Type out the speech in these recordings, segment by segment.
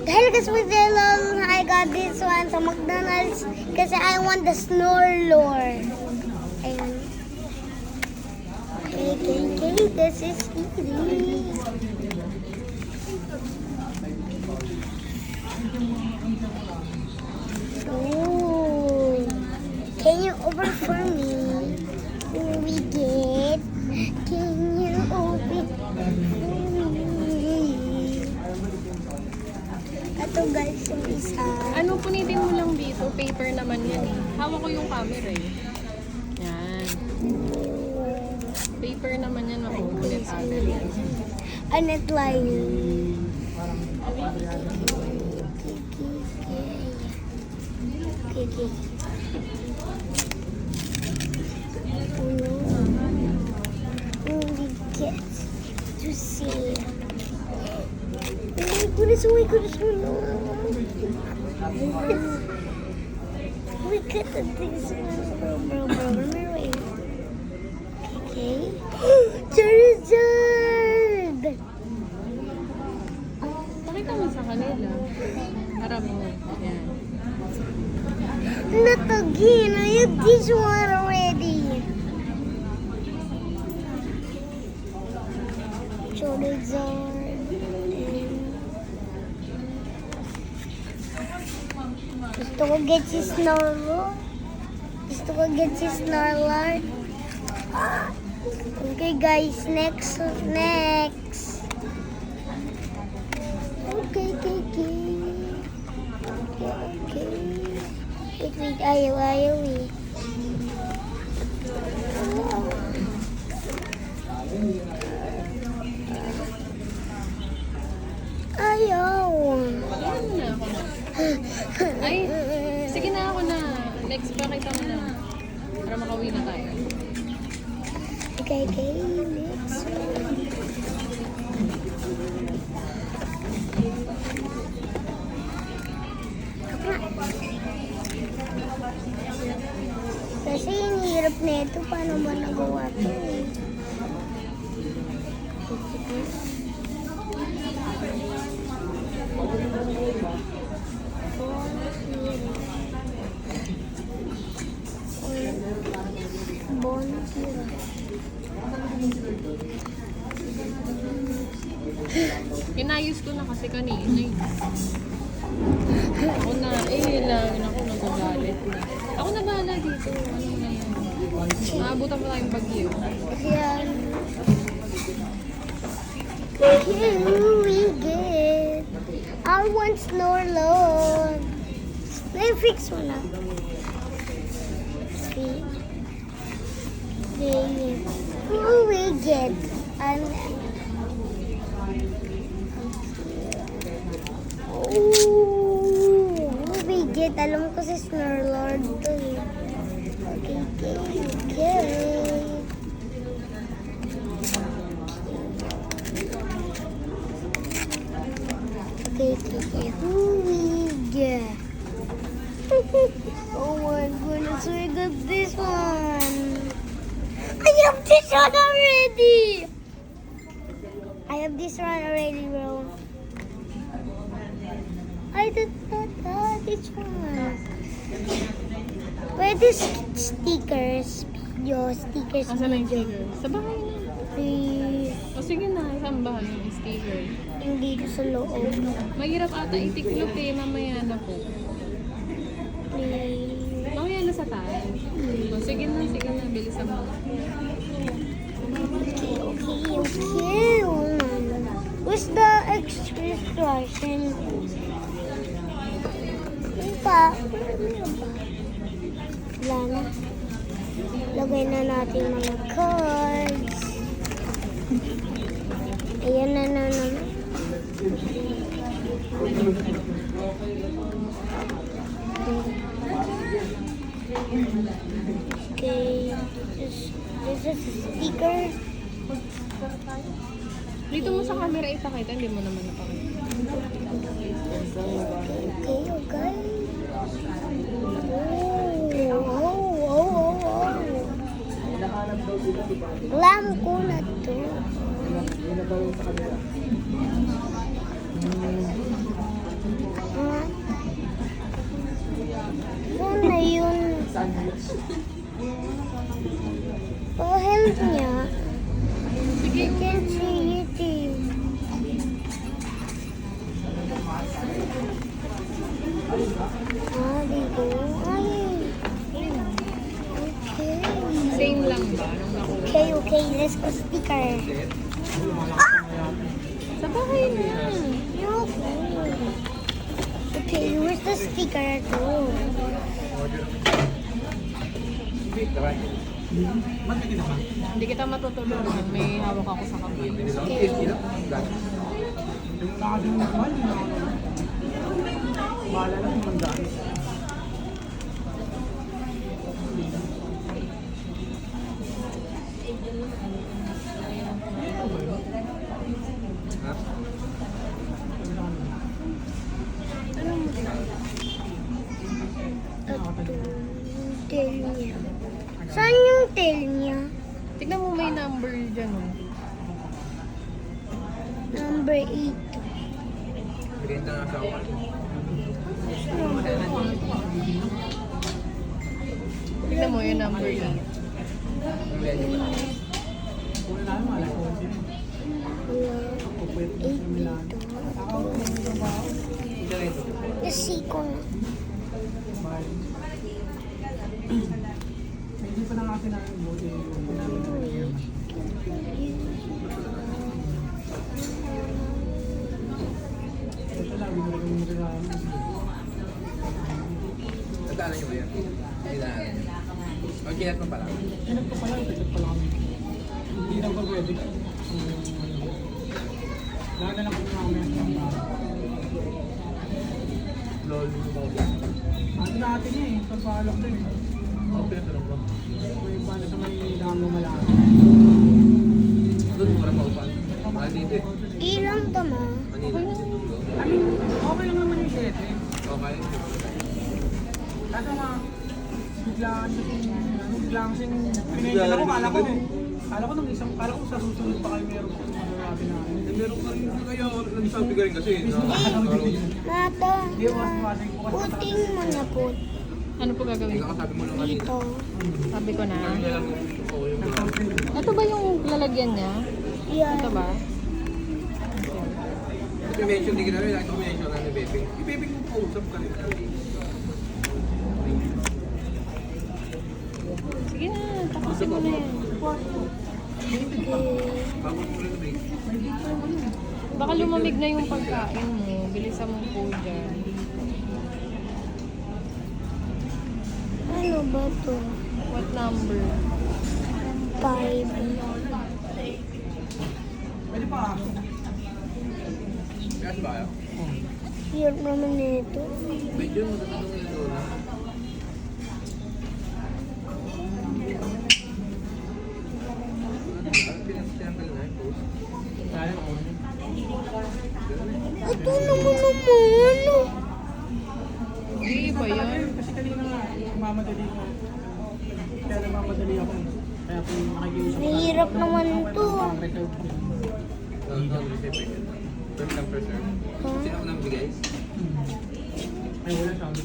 Dahil guys, with Jello, I got this one sa McDonald's kasi I want the Snorlor. Ayan. Okay, this is easy. Ooh. Can you open for me? We get. Can you open for me? Ito guys, yung isa. Ano, punitin mo lang dito. Paper naman yan eh. Hawak ko yung camera eh. Yan. Paper naman yan. Mapupunit agad yan. Anet line. Okay. We get to see. Oh my goodness. Look at the things. Bro. Wait. Okay. Charizard! Pakita mo sa kanila. Para mo. Yan. Not again. I have this one already. Charizard. Gusto ko get si Snorlax. Okay guys, next. Okay. Wait, ayaw eh. Ayaw. Ayan mo na ako na. Ay, sige na ako na. Next pa kita mo na. Para makauwi na tayo. Okay, next one. Kasi yung hirap na ito, paano ba nagawa ito eh? Inayos ko na kasi kanina eh. Ako na, ako nagagalit na. Ako na bahala dito. Ano na yan? Maabutan pa tayong bagyo. Yan. Here we get our one Snorlax. Na-fix mo na. See? Who we get? Alam ko si Snorlax to eh. Okay. Who we get? Oh my goodness, we got this one. I have this one already, bro. I did not have this one. Pwede stickers. Stickers. Asa na yung sticker? Sa bahay na. Please. O sige na, isang bahay yung sticker. Hindi ko sa loob. Mahirap ata itiklop eh, mamaya na po. Please. Mamaya na sa tayo. O sige na, bilisan mo. Okay. What's the expression? Wala na. Lagay na natin mga cards. Ayan na naman. Okay. This is a sticker. Dito mo sa camera ipakita, hindi mo naman napakita. Okay. Alam ko na to. Oh, help niya. Sige. I can't see it. Ah, dito. Ay. Okay. Same lang ba? Nung nakuha? Okay, okay. Let's go sticker. Sa bahay na. Okay, where's the sticker at all? Hindi kita matutulungan. May hawak ako sa kamay. Tail niya. Saan yung tail niya? Tignan mo may number dyan. Oh. Number 8. Tignan mo yung number 8. Kasi ko na. Hindi pa na kasi namin buti ito lang, hindi ko rin namin. Nadaanan niyo ba yan? Hindi nadaanan niyo. O, kinat mo pala. Kinag ko pala, ticket pala kami. Hindi lang pa pwede. Lahat na lang po namin. Lol. Ano natin niya eh, pagpaalok din eh. Ako pinatanong ko. May paano sa may damo malaki. Doon mo rin maupan. Mahal dito eh. Ilang to mo? Manila. I mean, okay lang naman yung 7. Okay. Kaso nga, biglaan kasing pinension ako, kala ko sa susunod pa kayo meron kung ano natin na. Meron ka rin kayo. Nagsabi ka rin kasi. Mata. Hindi, wasig po kasi. Puting mo na po. Ano po gagawin? Ikaw kasabi mo lang kanina. Dito. Sabi ko na. Kaya lang oo yung Ito ba yung lalagyan niya? Yan. Ito ba? i-mention din kita rin. Ito mention na ni Bebe. I-Bebe kong kausap ka rin. Sige na, tapusin mo na yan. Bago mo rin na break. Baka lumamig na yung pagkain mo. Bilisan mo po dyan. Ano ba to? What number? 5. Pwede pa. Kaya ba kayo? Hirap naman nito. Medyo mo tatanungin ito na. Pinag-sample na yung post. Kaya ako. Ito naman. Hindi ba yan? Kasi kanina nga, mamadali ko. Kaya nagmamadali ako. Kaya po nakikiusap. Mahirap naman to. First come, first serve. Sino ko nang bigay? Ay, wala sabi.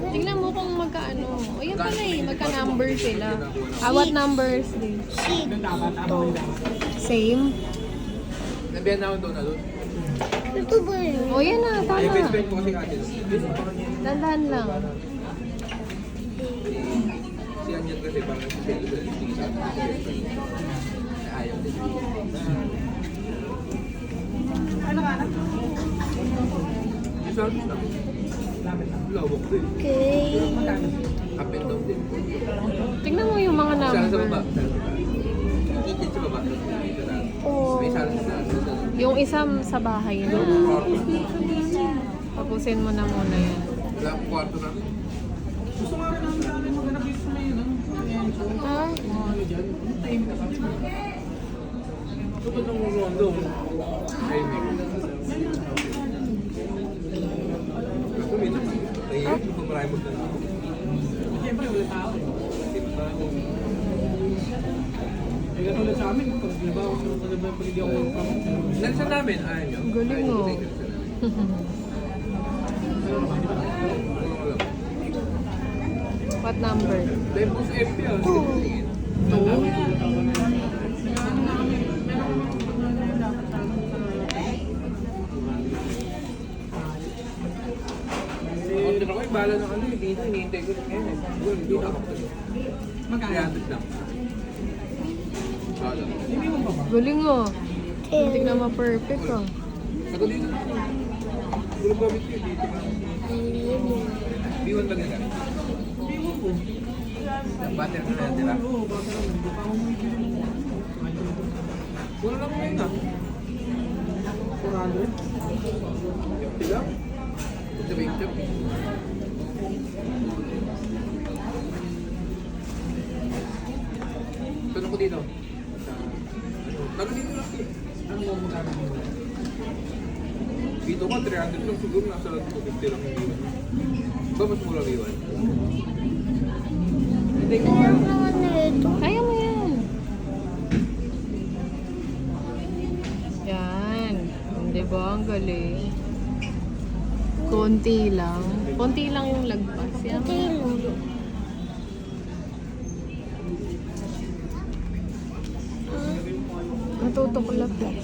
Tingnan mo kung magkaano. O yan pala eh, magka-number sila. What numbers din? Doon dapat, tama yung dapat. Same? Nabiyan na ako doon na doon. Ito ba yun? O yan na, Ay, tama. best friend ko kasi Adil. Dandahan lang. Si Anyan kasi parang si Celebrity hindi sa akin. Si best friend. Ayaw din. Ano ka na? Isa lang. Lawak din. Okay. Up and down din. Tingnan mo yung mga Isa lang sa number. baba. Isa lang sa baba. Kitchen sa baba. Dito na. Oh. May isa lang sa baba. Yung isang sa bahay na. Tapusin mo na muna yan. Wala akong kwarto na. Gusto nga rin namin namin maghanap dito sa may yun. Ha? Mga ano dyan. Tahimik na kami. Tupad ng rondo. Ay, may. Ako minsan. Tahimik. Kung marami mo na. Siyempre, wala tao. Eh, katulad sa amin, pag nabawa ko pag hindi ako magpapag. Lansa namin, ayaw nyo. Galing, no? What number? Dahil po sa FB ah. Two. Order ako yung bala ng ano eh. Dito, hinihintay ko rin ngayon eh. Siguro, hindi ako magkano. Magkano? 300 lang. Bala. Hindi mo pa ba? Galing oh. Hindi Ten. na ma-perfect oh. Saka dito na ako. Siguro gamit ko yung dito. B1 ba nila? Hindi mo po. Battery na yan nila. Oo, baka naman. Hindi pa ako bumibili mo. Wala lang ngayon ah. 400? Sila? Sa picture. Tanong ko dito. Taga dito lang eh. Ano mo magkano dito? Dito ka 300 lang siguro nasa 250 lang yung B1. Ba mas mura B1? Hindi ko Kaya naman na ito. Kaya mo yan. Yan. Di ba? Ang galing. Konti lang. Konti lang yung lagpas. Yan. Kilo. Natutuklap lang.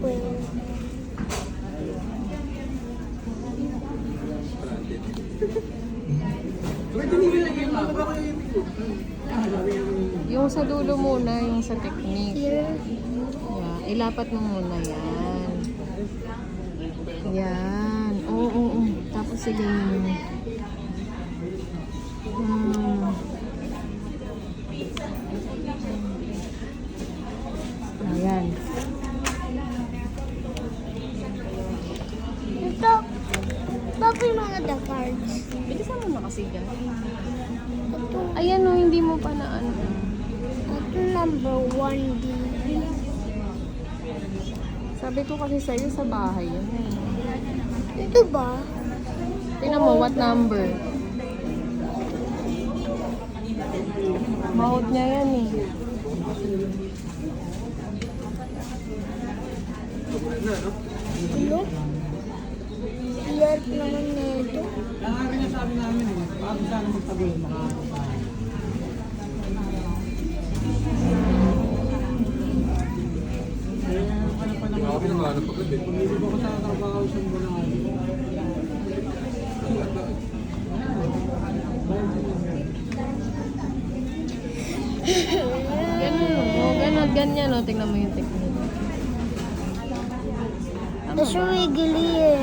12. Pwede nilagay mo. Ano ba kayo yung ko? Yung sa dulo muna, yung sa technique. Here. Yan. Ilapat mo muna yan. Yan. Oo, oo, oo. Tapos sige mo. Ayan. Ito. Papi mga the cards. Bilisan mo na kasi dyan. Ito. Ayan o, hindi mo pa na ano. Ito number 1D. Sabi ko kasi sa'yo sa bahay yan. Ito ba? Tingnan mo, what number? Mahot niya yan eh. na, no? Ano? Year naman na ito. Kaya nga sinasabi namin eh, bago sana magtagal, makakapag. Ano pa naman Ako pinangarap agad eh. Pag-ibig ako sa trabaho sa mga Ganun o, ganun, ganyan o. Tingnan mo yung technique. Tapos wiggly eh.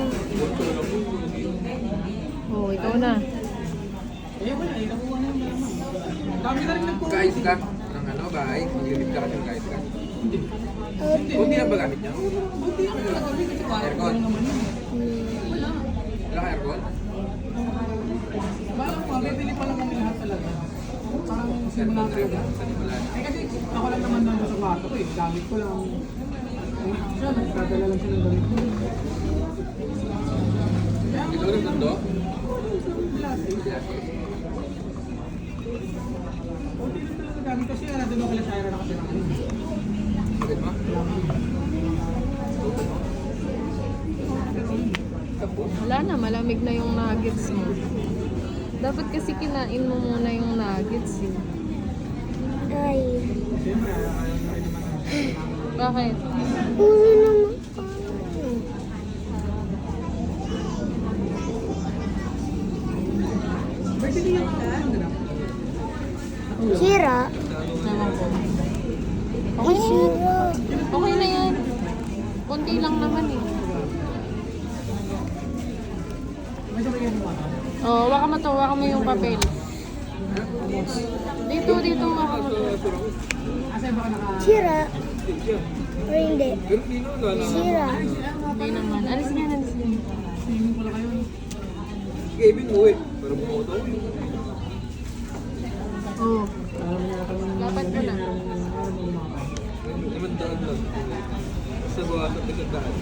Oo, ikaw na. Ayun ba na, nakuha na yung malaman. Dami na rin nagkuha. Kahit ka ng ano, bahay, mag-limit ka kasi ng kahit ka. Ito. Kunti lang ba gamit niya? Buti ako nagabi kasi kaya ko lang naman yun. Wala. Wala ka aircon? Balang ko, bibili pa lang kami lahat talaga. Parang simula Aircon rin sa nimala. Eh kasi ako lang naman nandun sa kwarto ko eh. Gamit ko lang. Siya, nagdadala lang siya ng gamit ko. Ito rin nando? Buti lang talaga gamit kasi nandun ako kila Shaira nakatira ka rin. Bakit mo? Wala na, malamig na yung nuggets mo. Dapat kasi kinain mo muna yung nuggets eh. Ay. Siyempre, ayaw na rin naman ang Bakit? Uwi naman. Pwede din yung Sira. Ewan ko. Ay, sira. Okay na yan. Konti lang naman eh. May sabay mo ano? Oo, waka mo to, waka mo yung papel. Dito, dito waka mo to. Asa baka naka... Sira. O hindi. Pero Pino, wala lang. Sira. Hindi naman. Alis nga, alis nga. Swimming pala kayo. Kevin mo eh. Para bumoto ko eh. Oo. Dapat ko na. Naman daan lang. Sa bawas at nagandaan.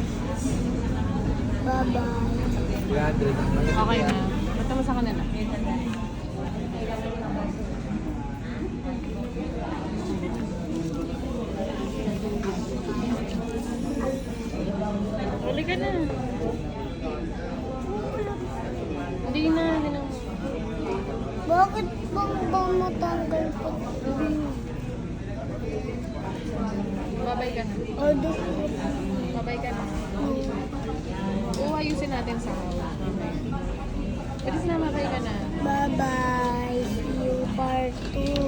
Bye-bye. 300. Okay na. Basta mo sa kanila. Huli ka na. Hindi na, hindi na. Bakit bang ba matanggal pa? Babay ka na. Or this Babay ka na. Oo, ayusin natin sa mamaya. Pwede na, babay ka na. Bye-bye. See you part 2.